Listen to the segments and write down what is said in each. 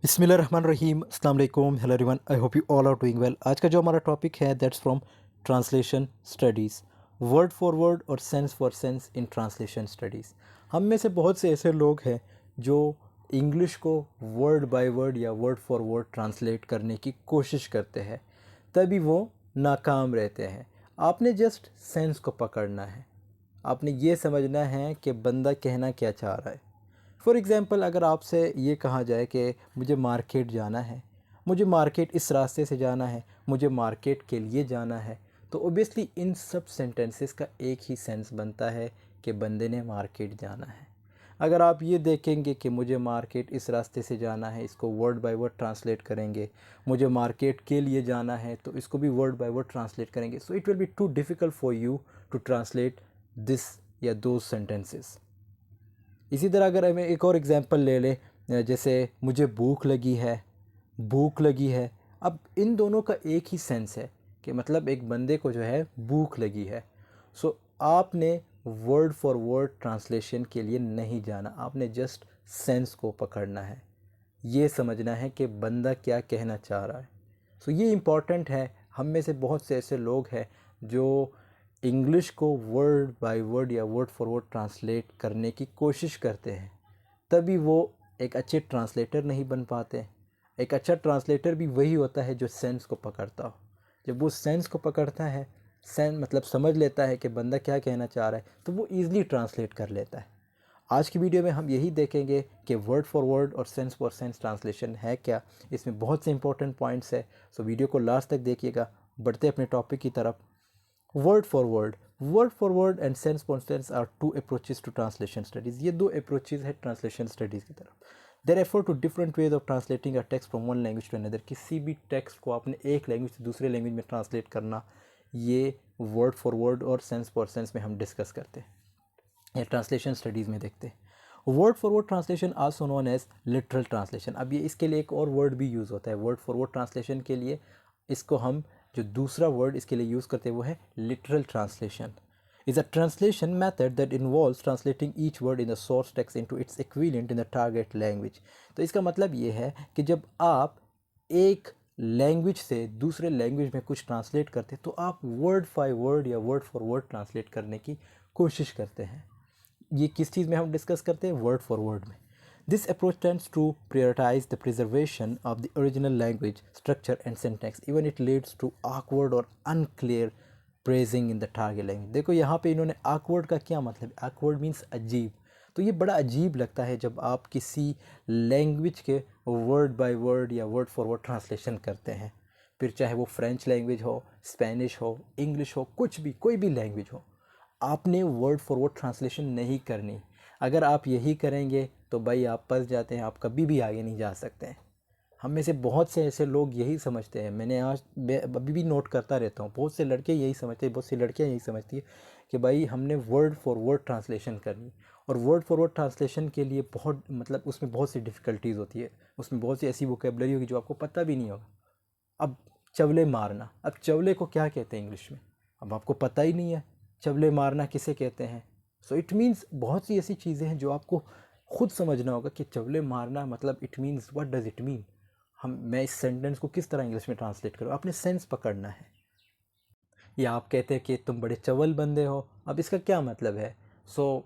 बिस्मिल्लाहिर्रहमानिर्रहीम अस्सलाम वालेकुम hello everyone I hope you all are doing well. आज का जो हमारा टॉपिक है that's from translation studies, word for word और sense for sense in translation studies. हम में से बहुत से ऐसे लोग हैं जो इंग्लिश को वर्ड बाय वर्ड या वर्ड फॉर वर्ड ट्रांसलेट करने की कोशिश करते हैं, तभी वो नाकाम रहते हैं। आपने जस्ट सेंस को पकड़ना है, आपने ये समझना है कि बंदा कहना क्या चाह रहा है। फॉर एग्ज़ाम्पल, अगर आपसे ये कहा जाए कि मुझे मार्केट जाना है, मुझे मार्केट इस रास्ते से जाना है, मुझे मार्केट के लिए जाना है, तो ओबियसली इन सब सेंटेंसेस का एक ही सेंस बनता है कि बंदे ने मार्केट जाना है। अगर आप ये देखेंगे कि मुझे मार्केट इस रास्ते से जाना है, इसको वर्ड बाय वर्ड ट्रांसलेट करेंगे, मुझे मार्केट के लिए जाना है तो इसको भी वर्ड बाय वर्ड ट्रांसलेट करेंगे, so it will be too difficult for you to translate this या दो सेंटेंसेस। इसी तरह अगर हमें एक और एग्ज़ाम्पल ले लें, जैसे मुझे भूख लगी है, भूख लगी है। अब इन दोनों का एक ही सेंस है कि मतलब एक बंदे को जो है भूख लगी है। सो आपने वर्ड फॉर वर्ड ट्रांसलेशन के लिए नहीं जाना, आपने जस्ट सेंस को पकड़ना है, ये समझना है कि बंदा क्या कहना चाह रहा है। सो ये इम्पॉर्टेंट है। हम में से बहुत से ऐसे लोग हैं जो इंग्लिश को वर्ड बाय वर्ड या वर्ड फॉर वर्ड ट्रांसलेट करने की कोशिश करते हैं, तभी वो एक अच्छे ट्रांसलेटर नहीं बन पाते। एक अच्छा ट्रांसलेटर भी वही होता है जो सेंस को पकड़ता हो। जब वो सेंस को पकड़ता है, सेंस मतलब समझ लेता है कि बंदा क्या कहना चाह रहा है, तो वो ईज़िली ट्रांसलेट कर लेता है। आज की वीडियो में हम यही देखेंगे कि वर्ड फॉर वर्ड और सेंस फॉर सेंस ट्रांसलेशन है क्या। इसमें बहुत से इंपॉर्टेंट पॉइंट्स है, सो वीडियो को लास्ट तक देखिएगा। बढ़ते अपने टॉपिक की तरफ। Word for word and sense for sense are two approaches to translation studies. ये दो अप्रोचेस है ट्रांसलेशन स्टडीज़ की तरफ। There effort to different ways of translating a text from one language to another. किसी भी text को आपने एक लैंग्वेज से दूसरे लैंग्वेज में ट्रांसलेट करना, ये वर्ड फॉर वर्ड और सेंस फॉर सेंस में हम डिस्कस करते हैं या ट्रांसलेशन स्टडीज़ में देखते हैं। Word for word translation also known as literal translation. अब ये इसके लिए एक और वर्ड भी यूज़ होता है वर्ड फॉर वर्ड ट्रांसलेशन के लिए। इसको हम जो दूसरा वर्ड इसके लिए यूज़ करते हैं वो है literal translation. Is a translation method that involves translating each word in the source text into its equivalent in the target language. तो इसका मतलब ये है कि जब आप एक लैंग्वेज से दूसरे लैंग्वेज में कुछ ट्रांसलेट करते हैं तो आप वर्ड बाय वर्ड या वर्ड फॉर वर्ड ट्रांसलेट करने की कोशिश करते हैं। ये किस चीज़ में हम डिस्कस करते हैं? वर्ड फॉर वर्ड में। This approach tends to prioritise the preservation of the original language structure and syntax even it leads to awkward और unclear phrasing in the target language. देखो यहाँ पे इन्होंने awkward का क्या मतलब है? awkward मीन्स अजीब। तो ये बड़ा अजीब लगता है जब आप किसी लैंग्वेज के वर्ड बाय वर्ड या वर्ड फॉर वर्ड ट्रांसलेशन करते हैं, फिर चाहे वो फ्रेंच लैंग्वेज हो, स्पेनिश हो, इंग्लिश हो, कुछ भी कोई भी लैंग्वेज हो, आपने वर्ड फॉर वर्ड ट्रांसलेशन नहीं करनी। अगर आप यही करेंगे तो भाई आप फंस जाते हैं, आप कभी भी आगे नहीं जा सकते हैं। हम में से बहुत से ऐसे लोग यही समझते हैं, मैंने आज अभी भी नोट करता रहता हूँ, बहुत से लड़के यही समझते हैं, बहुत सी लड़कियाँ यही समझती है कि भाई हमने वर्ड फॉर वर्ड ट्रांसलेशन करनी। और वर्ड फॉर वर्ड ट्रांसलेशन के लिए बहुत मतलब उसमें बहुत सी डिफ़िकल्टीज़ होती है, उसमें बहुत सी ऐसी वोकेबलरी होगी जो आपको पता भी नहीं होगा। अब चवले मारना, अब चवले को क्या कहते हैं इंग्लिश में? अब आपको पता ही नहीं है चवले मारना किसे कहते हैं। सो इट मीन्स बहुत सी ऐसी चीज़ें हैं जो आपको खुद समझना होगा कि चवले मारना मतलब it means what does it mean. मैं इस सेंटेंस को किस तरह इंग्लिश में ट्रांसलेट करूँ, आपने सेंस पकड़ना है। या आप कहते हैं कि तुम बड़े चवल बंदे हो, अब इसका क्या मतलब है?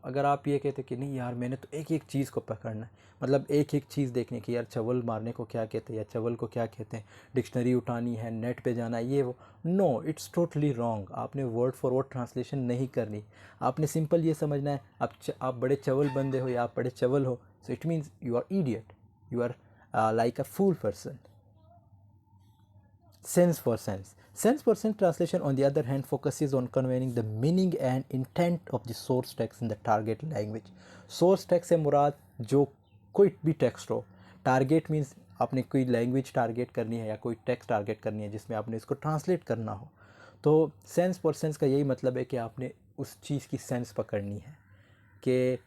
अगर आप ये कहते कि नहीं यार मैंने तो एक एक चीज़ को पकड़ना है, मतलब एक एक चीज़ देखने की, यार चवल मारने को क्या कहते हैं या चवल को क्या कहते हैं, डिक्शनरी उठानी है, नेट पे जाना है, ये वो, नो, इट्स टोटली रॉन्ग। आपने वर्ड फॉर वर्ड ट्रांसलेशन नहीं करनी। आपने सिंपल ये समझना है आप बड़े चवल बंदे हो या आप बड़े चवल हो, so it means you are idiot, you are like a fool person. Sense for sense. Sense for sense translation, on the other hand, focuses on conveying the meaning and intent of the source text in the target language. Source text से मुराद जो कोई भी text हो। Target means आपने कोई language target करनी है या कोई टेक्स्ट टारगेट करनी है जिसमें आपने इसको ट्रांसलेट करना हो। तो सेंस फॉर सेंस का यही मतलब है कि आपने उस चीज़ की सेंस पकड़नी है कि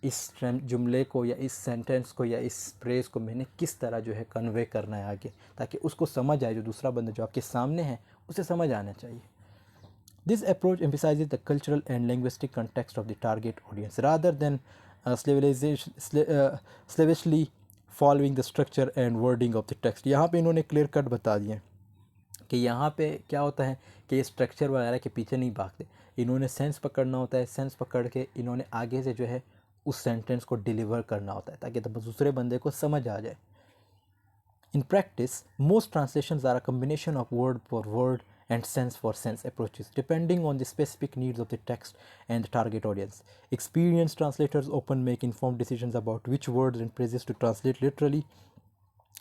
इस जुमले को या इस सेंटेंस को या इस फ्रेज़ को मैंने किस तरह जो है कन्वे करना है आगे, ताकि उसको समझ आए, जो दूसरा बंदा जो आपके सामने है उसे समझ आना चाहिए। This approach emphasizes the cultural and linguistic context of the target audience rather than slavishly following the structure and wording of the text. यहाँ पे इन्होंने क्लियर कट बता दिया कि यहाँ पे क्या होता है कि ये स्ट्रक्चर वगैरह के पीछे नहीं भागते, इन्होंने सेंस पकड़ना होता है, सेंस पकड़ के इन्होंने आगे से जो है उस सेंटेंस को डिलीवर करना होता है ताकि तब दूसरे बंदे को समझ आ जाए। In practice, most translations are a combination of word for word and sense for sense approaches, depending on the specific needs of the text and the target audience. Experienced translators often make informed decisions about which words and phrases to translate literally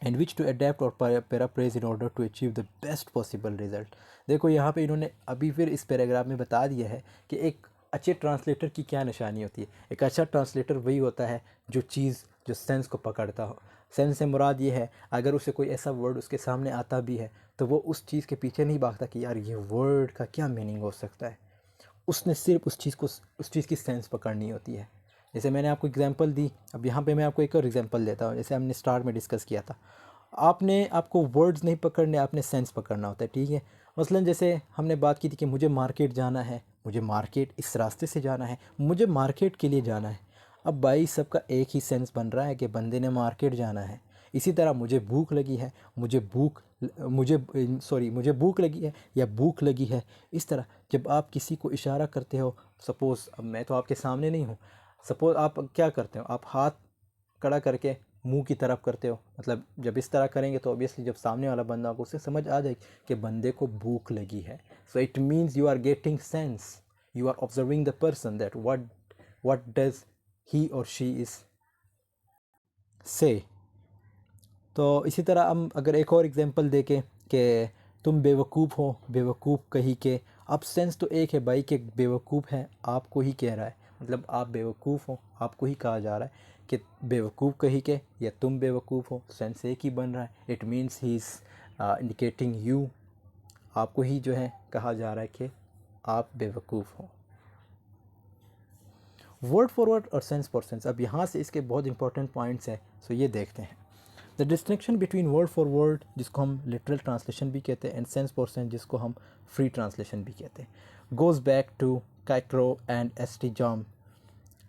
and which to adapt or paraphrase in order to achieve the best possible result. देखो यहाँ पे इन्होंने अभी फिर इस paragraph में बता दिया है कि एक अच्छे ट्रांसलेटर की क्या निशानी होती है। एक अच्छा ट्रांसलेटर वही होता है जो चीज़ जो सेंस को पकड़ता हो। सेंस से मुराद ये है अगर उसे कोई ऐसा वर्ड उसके सामने आता भी है तो वो उस चीज़ के पीछे नहीं भागता कि यार ये वर्ड का क्या मीनिंग हो सकता है, उसने सिर्फ उस चीज़ की सेंस पकड़नी होती है। जैसे मैंने आपको एग्जांपल दी, अब यहाँ पे मैं आपको एक और एग्जांपल देता हूँ। जैसे हमने स्टार्ट में डिस्कस किया था, आपको वर्ड्स नहीं पकड़ने, आपने सेंस पकड़ना होता है, ठीक है। मसलन जैसे हमने बात की थी कि मुझे मार्केट जाना है, मुझे मार्केट इस रास्ते से जाना है, मुझे मार्केट के लिए जाना है। अब भाई सबका एक ही सेंस बन रहा है कि बंदे ने मार्केट जाना है। इसी तरह मुझे भूख लगी है, मुझे भूख लगी है या भूख लगी है। इस तरह जब आप किसी को इशारा करते हो, सपोज़ अब मैं तो आपके सामने नहीं हूँ, सपोज़ आप क्या करते हो, आप हाथ खड़ा करके मुंह की तरफ करते हो, मतलब जब इस तरह करेंगे तो ऑब्वियसली जब सामने वाला बंदा होगा उसे समझ आ जाएगी कि बंदे को भूख लगी है। So it means you are getting sense, you are observing the person that what does he or she is say। तो इसी तरह हम अगर एक और एग्जांपल देखें कि तुम बेवकूफ़ हो, बेवकूफ़ कही के, अब सेंस तो एक है भाई कि बेवकूफ़ है आपको ही कह रहा है, मतलब आप बेवकूफ़ हो आपको ही कहा जा रहा है कि बेवकूफ़ कही के या तुम बेवकूफ़ हो, सेंस एक ही बन रहा है। It means he is indicating you, आपको ही जो है कहा जा रहा है कि आप बेवकूफ़ हो। वर्ड फॉर वर्ड और सेंस फॉर सेंस, अब यहाँ से इसके बहुत इंपॉर्टेंट पॉइंट्स हैं, सो ये देखते हैं। The distinction between word for word जिसको हम लिटरल ट्रांसलेशन भी कहते हैं एंड सेंस फॉर सेंस जिसको हम फ्री ट्रांसलेशन भी कहते हैं, goes back to Cicero and S T. Jerome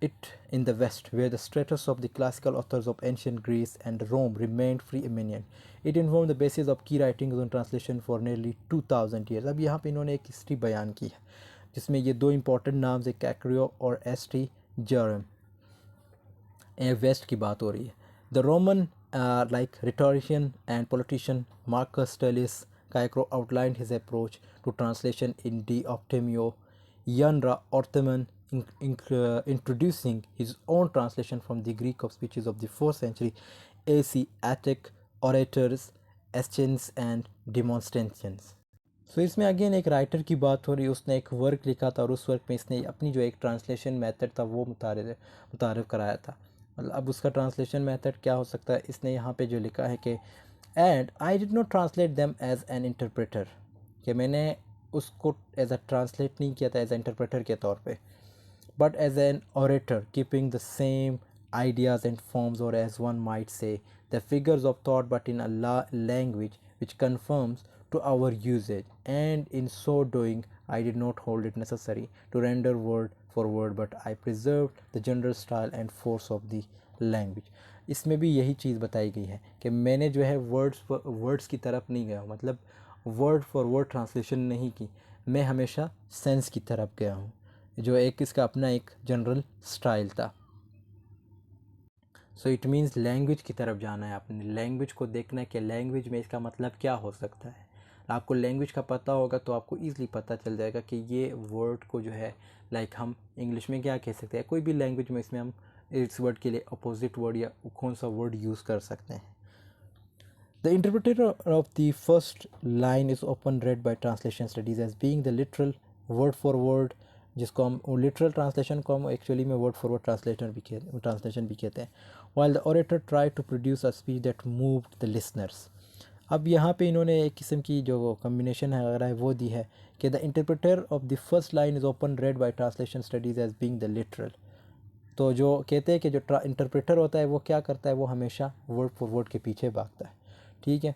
it in the West, where the status of the classical authors of ancient Greece and Rome remained preeminent. It informed the basis of key writings on translation for nearly 2000 years. अब यहाँ पे इन्होंने एक history बयान की है जिसमें ये दो इंपॉर्टेंट नाम्स है, कैक्रियो और एस.टी. जॉर्म। वेस्ट की बात हो रही है। The Roman like rhetorician and politician Marcus Tullius Caicro outlined his approach to translation in De Optimio Ianra Orthoman, introducing his own translation from the Greek of speeches of the 4th century AC Attic orators, Aeschines and Demonstrations। सो इसमें again एक writer की बात हो रही है, उसने एक work लिखा था और उस वर्क में इसने अपनी जो एक ट्रांसलेशन मेथड था वो मुतारिफ कराया था। मतलब अब उसका ट्रांसलेशन मेथड क्या हो सकता है, इसने यहाँ पे जो लिखा है कि and I did not translate them as an interpreter, कि मैंने उसको एज अ ट्रांसलेट नहीं किया था एज ए इंटरप्रेटर के तौर पे, but as an orator keeping the same ideas and forms, or as one might say the figures of thought, but in a language which conforms to our usage, and in so doing I did not hold it necessary to render word for word, but I preserved the general style and force of the language। इसमें भी यही चीज़ बताई गई है कि मैंने जो है वर्ड्स की तरफ नहीं गया, मतलब वर्ड फॉर वर्ड ट्रांसलेशन नहीं की, मैं हमेशा सेंस की तरफ गया हूँ, जो एक इसका अपना एक जनरल स्टाइल था। सो इट मीन्स लैंग्वेज की तरफ जाना है, आपने लैंग्वेज को देखना है कि लैंग्वेज में इसका मतलब क्या हो सकता है। आपको लैंग्वेज का पता होगा तो आपको ईज़िली पता चल जाएगा कि ये वर्ड को जो है लाइक हम इंग्लिश में क्या कह सकते हैं, कोई भी लैंग्वेज में इसमें हम इस वर्ड के लिए अपोजिट वर्ड या कौन सा वर्ड यूज़ कर सकते हैं। The interpreter of the first line is often read by translation studies as being the literal word for word, जिसको हम लिटरल ट्रांसलेशन को हम एक्चुअली में वर्ड फॉर वर्ड ट्रांसलेशन भी कहते हैं। while the orator tried to produce a speech that moved the listeners। अब यहाँ पे इन्होंने एक किस्म की जो कम्बिनेशन है अगर है वो दी है कि the interpreter of the first line is often read by translation studies as being the literal. तो जो कहते हैं कि जो इंटरप्रेटर होता है वो क्या करता है, वो हमेशा वर्ड फॉर वर्ड के पीछे भागता है, ठीक है।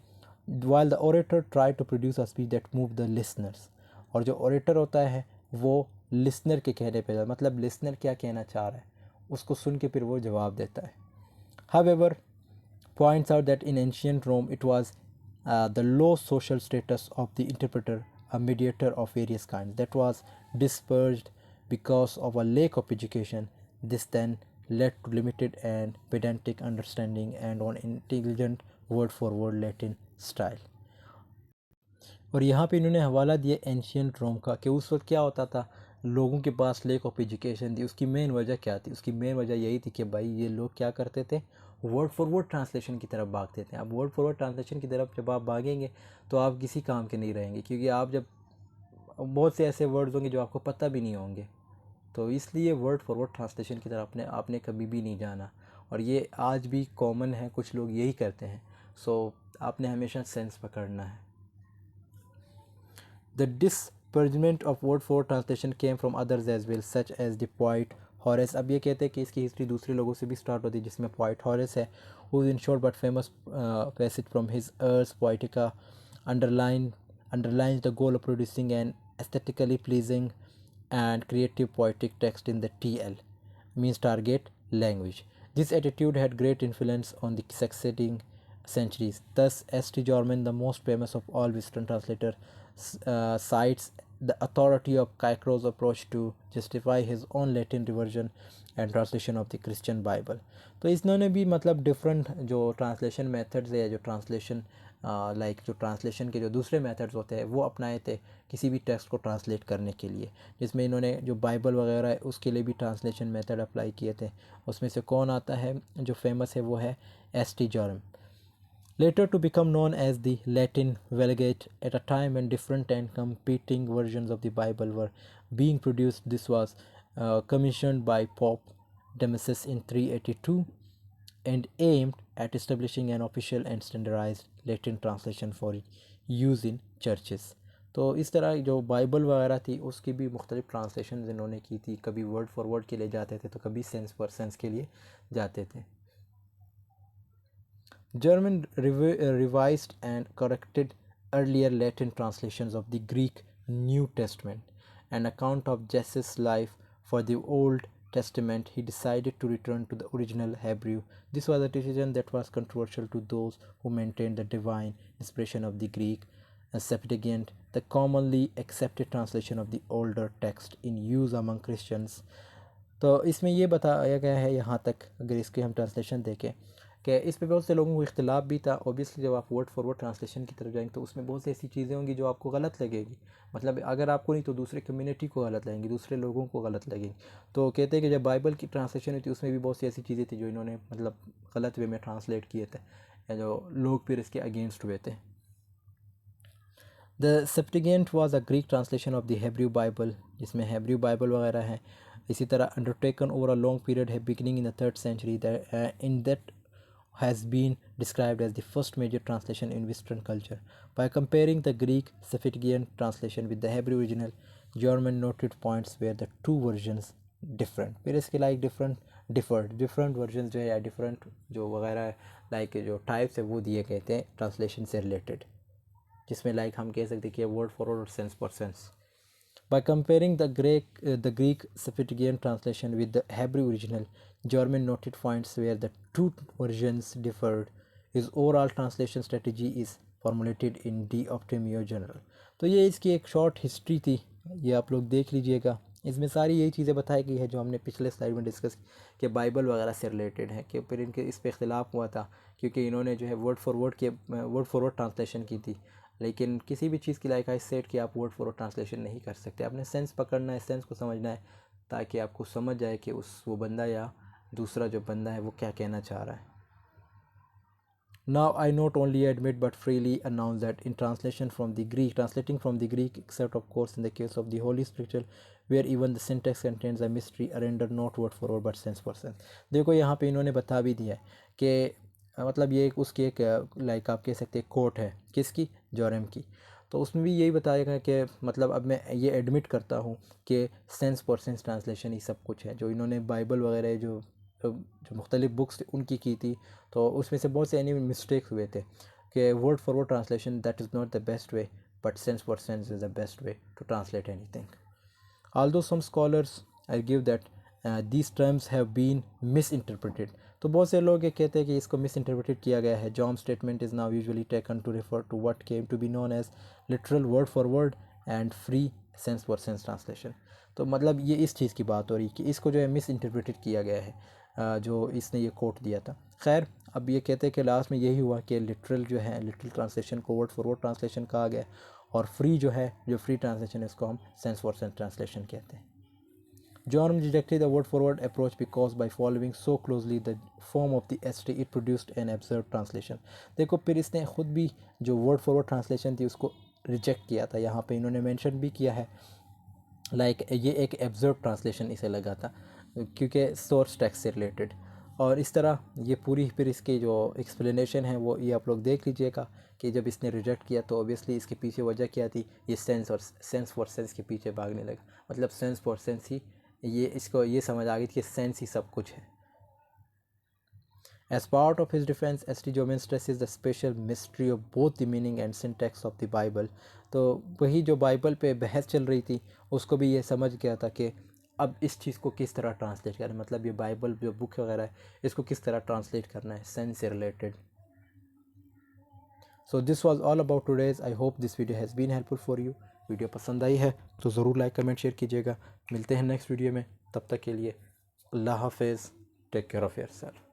while the orator tried to produce a speech that moved the listeners, और जो orator होता है वो लिसनर के कहने पे, मतलब लिसनर क्या कहना चाह रहा है उसको सुन के फिर वो जवाब देता है। However, points out that in ancient Rome it was the low social status of the interpreter, a mediator of various kinds, that was dispersed because of a lack of education. This then led to limited and pedantic understanding and on intelligent word for word Latin style. और यहाँ पे इन्होंने हवाला दिया ancient रोम का कि उस वक्त क्या होता था, लोगों के पास लेक ऑफ एजुकेशन थी। उसकी मेन वजह क्या थी? उसकी मेन वजह यही थी कि भाई ये लोग क्या करते थे, वर्ड फॉर वर्ड ट्रांसलेशन की तरफ भागते थे। अब वर्ड फॉर वर्ड ट्रांसलेशन की तरफ जब आप भागेंगे तो आप किसी काम के नहीं रहेंगे, क्योंकि आप जब बहुत से ऐसे वर्ड्स होंगे जो आपको पता भी नहीं होंगे। तो इसलिए वर्ड फॉर वर्ड ट्रांसलेशन की तरफ आपने कभी भी नहीं जाना, और ये आज भी कॉमन है, कुछ लोग यही करते हैं। सो आपने हमेशा सेंस पकड़ना है। The disparagement of word for translation came from others as well, such as the poet Horace. अब ये कहते हैं कि इसकी हिस्ट्री दूसरे लोगों से भी स्टार्ट होती है, जिसमें poet Horace है, who is in short but famous passage from his Ars Poetica underlines the goal of producing an aesthetically pleasing and creative poetic text in the TL, means target language. This attitude had great influence on the succeeding centuries. Thus, S.T. Jorman, the most famous of all Western translators, cites the authority of Caicero's approach to justify his own Latin reversion and translation of the Christian Bible. तो इन्होंने भी मतलब different जो translation methods है, जो translation जो translation के जो दूसरे मेथड्स होते हैं वो अपनाए थे किसी भी टेक्स्ट को ट्रांसलेट करने के लिए, जिसमें इन्होंने जो बाइबल वगैरह है उसके लिए भी ट्रांसलेशन मेथड अप्लाई किए थे। उसमें से कौन आता है जो फेमस है, वो है S.T. Jorman. Later to become known as the Latin Vulgate, at a time when different and competing versions of the Bible were being produced. This was commissioned by Pope Damasus in 382 and aimed at establishing an official and standardized Latin translation for use in churches. तो इस तरह जो Bible वगैरह थी उसकी भी मुख्तलिफ translation इन्होंने की थी। कभी वर्ड फॉर वर्ड के लिए जाते थे तो कभी सेंस पर सेंस के लिए जाते थे। German revised and corrected earlier Latin translations of the Greek New Testament. An account of Jesus' life for the Old Testament, he decided to return to the original Hebrew. This was a decision that was controversial to those who maintained the divine inspiration of the Greek Septuagint, the commonly accepted translation of the older text in use among Christians. तो इसमें ये बताया गया है यहाँ तक, अगर इसके हम ट्रांसलेशन देखें कि इस पे बहुत से लोगों को इख्तिलाफ भी था। ओबियसली जब आप वर्ड फॉर वर्ड ट्रांसलेशन की तरफ जाएंगे तो उसमें बहुत सी ऐसी चीज़ें होंगी जो आपको गलत लगेगी, मतलब अगर आपको नहीं तो दूसरे कम्युनिटी को गलत लगेंगी, दूसरे लोगों को गलत लगेंगी। तो कहते हैं कि जब बाइबल की ट्रांसलेशन हुई थी उसमें भी बहुत सी ऐसी चीज़ें थी जो इन्होंने मतलब गलत वे में ट्रांसलेट किए थे, या जो लोग फिर इसके अगेंस्ट हुए थे। The Septuagint was a Greek translation of the Hebrew Bible, जिसमें हेब्रू बाइबल वगैरह है। इसी तरह undertaken over a long period है beginning in the 3rd century, in that has been described as the first major translation in Western culture. By comparing the Greek Septuagint translation with the Hebrew original, German noted points where the two versions different. फिर इसके like different versions जो है या different जो वगैरह like जो types है वो दिए गए थे translation से related, जिसमें like हम कह सकते हैं कि word for word sense for sense. By comparing the Greek Septuagint translation with the Hebrew original, German noted points where the two versions differed. His overall translation strategy is formulated in De Optimio General. तो ये इसकी एक short history थी, ये आप लोग देख लीजिएगा। इसमें सारी यही चीज़ें बताई गई है जो हमने पिछले स्लाइड में डिस्कस कि बाइबल वगैरह से रिलेटेड है, कि फिर इनके इस पे इख्तिलाफ हुआ था क्योंकि इन्होंने जो है वर्ड फॉर वर्ड ट्रांसलेशन की थी। लेकिन किसी भी चीज़ की लाइक आई सेड कि आप वर्ड फॉर वर्ड ट्रांसलेशन नहीं कर सकते, आपने सेंस पकड़ना है, सेंस को समझना है, ताकि आपको समझ आए कि वो बंदा या दूसरा जो बंदा है वो क्या कहना चाह रहा है। Now I not only admit but freely announce that in translating from the Greek, except of course in the case of the Holy Scripture, where even the syntax contains a mystery, are rendered not word for word but sense for sense. देखो यहाँ पे इन्होंने बता भी दिया है कि मतलब ये उसकी एक लाइक आप कह सकते हैं कोट है, किसकी? जॉरम की। तो उसमें भी यही बताया गया कि मतलब अब मैं ये एडमिट करता हूँ कि सेंस फॉर सेंस ट्रांसलेशन ही सब कुछ है। जो इन्होंने बाइबल वगैरह जो मुख्तलिफ बुक्स उनकी की थी तो उसमें से बहुत से एनी मिस्टेक्स हुए थे कि word for word translation that is not the best way but sense for sense is the best way to translate anything. Although some scholars argue that these terms have been misinterpreted, तो बहुत से लोग ये कहते हैं कि इसको miss interpreted किया गया है। John statement is now usually taken to refer to what came to be known as literal word for word and free sense for sense translation. तो मतलब ये इस चीज़ की बात हो रही है कि इसको जो है मिस इंटरप्रेटेड किया गया है, जो इसने ये कोट दिया था। खैर अब ये कहते हैं कि लास्ट में यही हुआ कि लिटरल जो है, लिटरल ट्रांसलेशन को वर्ड फॉर वर्ड ट्रांसलेशन कहा गया, और फ्री जो है, जो फ्री ट्रांसलेशन है, इसको हम सेंस फॉर सेंस ट्रांसलेशन कहते हैं। John rejected the word-for-word approach because by following so closely the form of the ST it produced an absurd translation। देखो फिर इसने ख़ुद भी जो वर्ड फॉर वर्ड ट्रांसलेशन थी उसको रिजेक्ट किया था। यहाँ पे इन्होंने मेंशन भी किया है ये एक एब्जर्व ट्रांसलेशन इसे लगा था क्योंकि सोर्स टेक्स्ट से रिलेटेड। और इस तरह ये पूरी फिर इसकी जो एक्सप्लेनेशन है वो ये आप लोग देख लीजिएगा कि जब इसने रिजेक्ट किया तो ऑब्वियसली इसके पीछे वजह क्या थी, ये सेंस और सेंस फॉर सेंस के पीछे भागने लगा। मतलब सेंस फॉर सेंस ही ये, इसको ये समझ आ गई थी कि सेंस ही सब कुछ है। As part of his defense, S.T. Jomin stresses the special mystery of both the meaning and syntax of the Bible। तो वही जो बाइबल पे बहस चल रही थी उसको भी ये समझ गया था कि अब इस चीज़ को किस तरह ट्रांसलेट करें, मतलब ये बाइबल जो बुक वगैरह है इसको किस तरह ट्रांसलेट करना है सेंस से related. So this was all about today's. I hope this video has been helpful for you. Video पसंद आई है तो ज़रूर लाइक कमेंट शेयर कीजिएगा। मिलते हैं नेक्स्ट वीडियो में, तब तक के लिए अल्लाह हाफिज़। Take care of yourself.